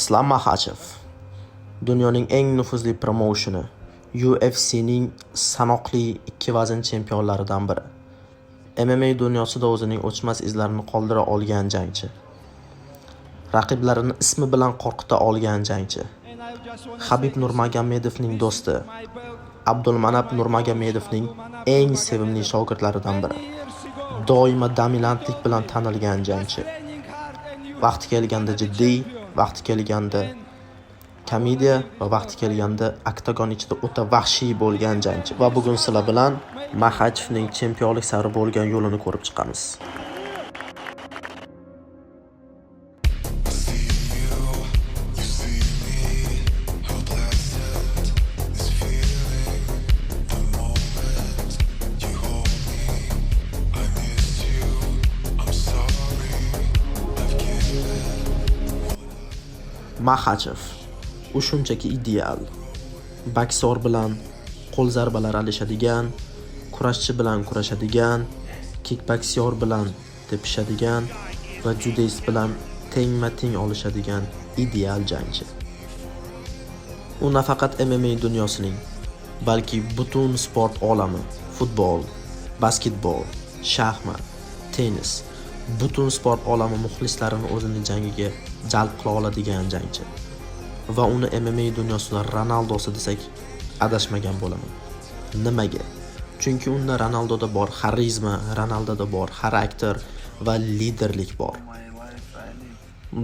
Islam Makhachev dunyoning eng nufuzli promoutioni UFC'ning sanoqli 2 vazn chempionlaridan biri. MMA dunyosida o'zining o'chmas izlarini qoldira olgan jangchi. Raqiblarini ismi bilan qo'rqita olgan jangchi. Habib Nurmagomedovning do'sti, Abdulmanap Nurmagomedovning eng sevimli shogirdlaridan biri. Doimo dominantlik bilan tanilgan jangchi. Vaqti kelganda jiddiy, vaqti kelganda komediya va vaqti kelganda oktagon ichida o'ta vahshiy bo'lgan jangchi. Va bugun sizlar bilan Makhachevning chempionlik sari bo'lgan yo'lini ko'rib chiqamiz. Makhachev u shunchaki ideal. Boksor bilan qo'l zarbalari alishadigan, kurashchi bilan kurashadigan, kickboksyor bilan tepishadigan va judist bilan tengma-teng olishadigan ideal jangchi. U nafaqat MMA dunyosining, balki butun sport olami, futbol, basketbol, shaxmat, tennis, butun sport olami muxlislarini o'zining jangiga jalb qila oladigan jangchi. Va uni MMA dunyosida Ronaldosi desak adashmagan bo'laman. Nimaga? Chunki unda Ronaldoda bor xarizma, Ronaldoda bor xarakter va liderlik bor.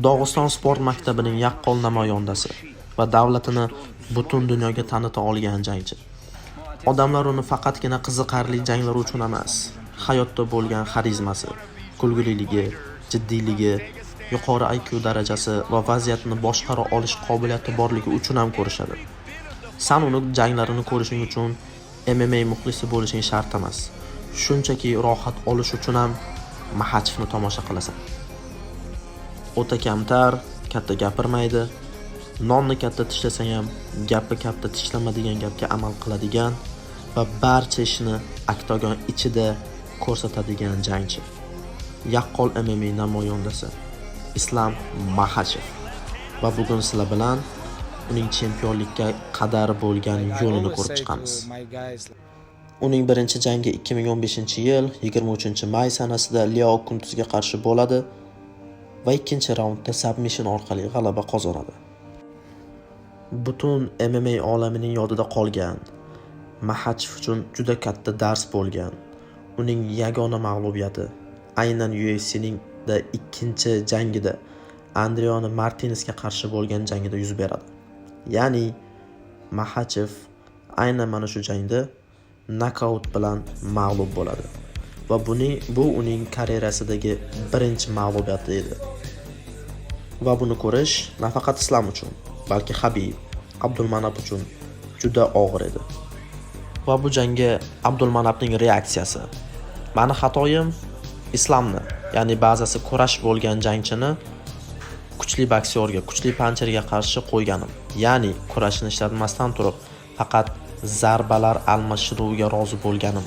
Dog'iston sport maktabining yaqqol namoyandasi va davlatini butun dunyoga tanita olgan jangchi. Odamlar uni faqatgina qiziqarli janglar uchun emas, hayotda bo'lgan xarizmasi, kulgililigi, jiddiyligi, yuqori IQ darajasi va vaziyatni boshqara olish qobiliyati borligi uchun ham ko'rishadi. Sen uni janglarini ko'rishing uchun MMA muxlisi bo'lishing shart emas. Shunchaki rohat olish uchun ham Makhachevni tomosha qilasan. O'ta kamtar, katta gapirmaydi. Nonni katta tishlasang ham gapi katta tishlama degan gapga amal qiladigan va barcha ishni oktagon ichida ko'rsatadigan jangchi. Yaqqol MMA namoyandasi Islam Makhachev. Va bugun sizlar bilan uning chempionlikka qadar bo'lgan yo'lini ko'rib chiqamiz. Uning birinchi jangi 2015-yil 23-may sanasida Leo Kuntuzga qarshi bo'ladi va ikkinchi raundda submission orqali g'alaba qozonadi. Butun MMA olamining yodida qolgan, Makhachev uchun juda katta dars bo'lgan. Uning yagona mag'lubiyati aynan UFC'ning ikkinchi jangida Adriano Martinezga qarshi bo'lgan jangida yuz beradi. Ya'ni Makhachev aynan mana shu jangda nokaut bilan mag'lub bo'ladi. Va bu uning karyerasidagi birinchi mag'lubiyati edi. Va buni ko'rish nafaqat Islam uchun, balki Habib, Abdulmanap uchun juda og'ir edi. Va bu jangga Abdulmanapning reaksiyasi. Meni xatoyim Islamni, ya'ni bazasi kurash bo'lgan jangchini kuchli boksyorga, kuchli pancherga qarshi qo'yganim. Ya'ni kurashni ishlatmasdan turib, faqat zarbalar almashinuviga rozi bo'lganim.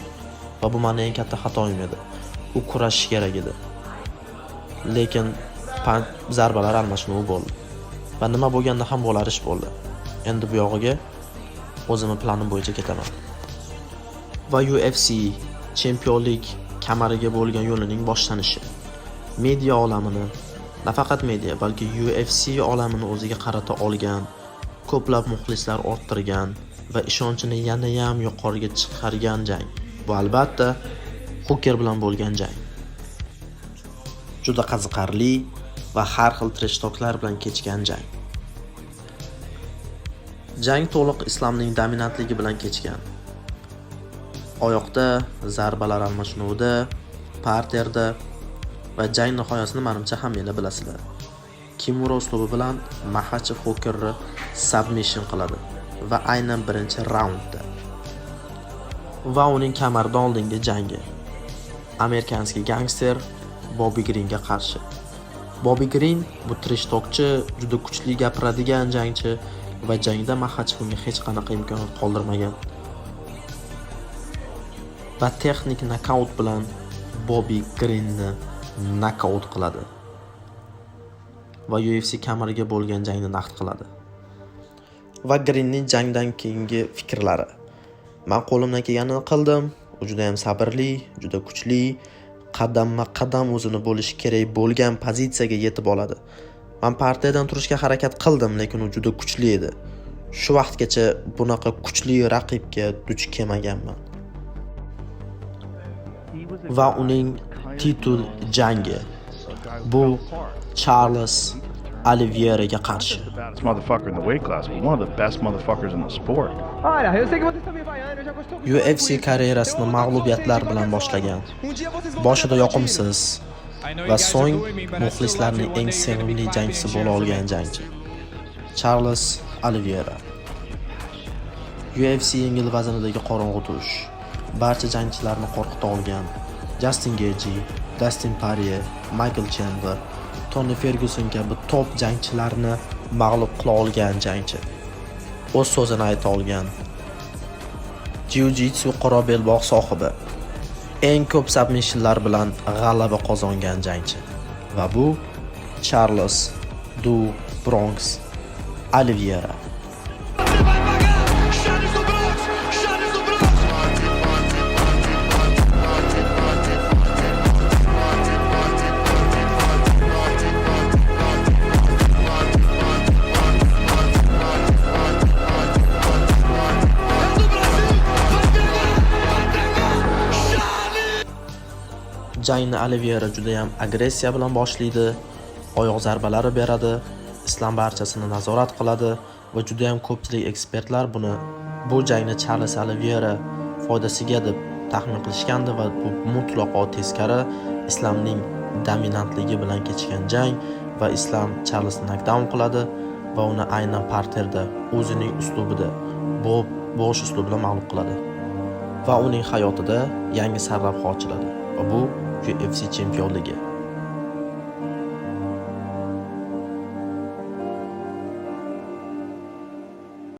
Va bu meni eng katta xatoyim edi. U kurashish kerak edi. Lekin zarbalar almashinuvi bo'ldi. Va nima bo'lganda ham bo'lar ish bo'ldi. Endi bu yog'iga o'zimning planim bo'yicha ketaman. Va UFC chempionlik kamariga bo'lgan yo'lining boshlanishi. Media olamini, nafaqat media, balki UFC olamini o'ziga qarata olgan, ko'plab muxlislar orttirgan va ishonchini yana ham yuqoriga chiqargan jang. Bu albatta Hooker bilan bo'lgan jang. Juda qiziqarli va har xil trash-toklar bilan kechgan jang. Jang to'liq Islomning dominantligi bilan kechgan. Oyoqda, zarbalar almashinuvida, parterda va jang nihoyasini menimcha hammanglar bilasizlar. Kimura uslubi bilan Makhachev Hookerni submission qiladi va aynan birinchi raundda. Va uning kamardan oldingi jangi amerikanskiy gangster Bobby Greenga qarshi. Bobby Green bu trash-tokchi, juda kuchli gapiradigan jangchi va jangda Makhachev unga hech qanaqa imkoniyat qoldirmagan. Va texnik nokaut bilan Bobby Greenni nokaut qiladi. va UFC kamariga bo'lgan jangni naqd qiladi. Va Greenning jangdan keyingi fikrlari. Men qo'limdan kelganini qildim. U juda ham sabrli, juda kuchli, qadamma-qadam o'zini bo'lishi kerak bo'lgan pozitsiyaga yetib oladi. Men partiyadan turishga harakat qildim, lekin u juda kuchli edi. Shu vaqtgacha bunaqa kuchli raqibga duch kelmaganman. Va uning titul jangi bu Charles Oliveiraga qarshi. Motherfucker in the weight class, but one of the best motherfuckers in the sport. Olha, eu sei que vocês estão me vaiando, eu já gostou muito. UFC karyerasini mag'lubiyatlar bilan boshlagan. Boshida yoqimsiz va so'ng muxlislarning eng sevimli jangchisi bo'la olgan jangchi. Charles Oliveira. UFC yengil vaznidagi qorong'u tush. Barcha jangchilarni qo'rqita olgan. Justin Gaethje, Dustin Poirier, Michael Chandler, Tony Ferguson kabi top jangchilarni mag'lub qila olgan jangchi. O'z so'zini ayta olgan. Jiu-jitsu qora belbog' sohibi. Eng ko'p submissionlar bilan g'alaba qozongan jangchi. Va bu Charles Du Bronx Oliveira. Jangni Oliveira juda ham agressiya bilan boshlaydi, oyoq zarbalari beradi, Islom barchasini nazorat qiladi va juda ham ko'pchilik ekspertlar bu jangni Charles Oliveira foydasiga deb taxmin qilishgandi va bu mutlaqo teskari. Islomning dominantligi bilan kechgan jang va Islom Charlesni knockdown qiladi va uni aynan parterda o'zining uslubida, bo'sh uslubida mag'lub qiladi. Va uning hayotida yangi sarlavha ochiladi. Va bu UFC chempionligi.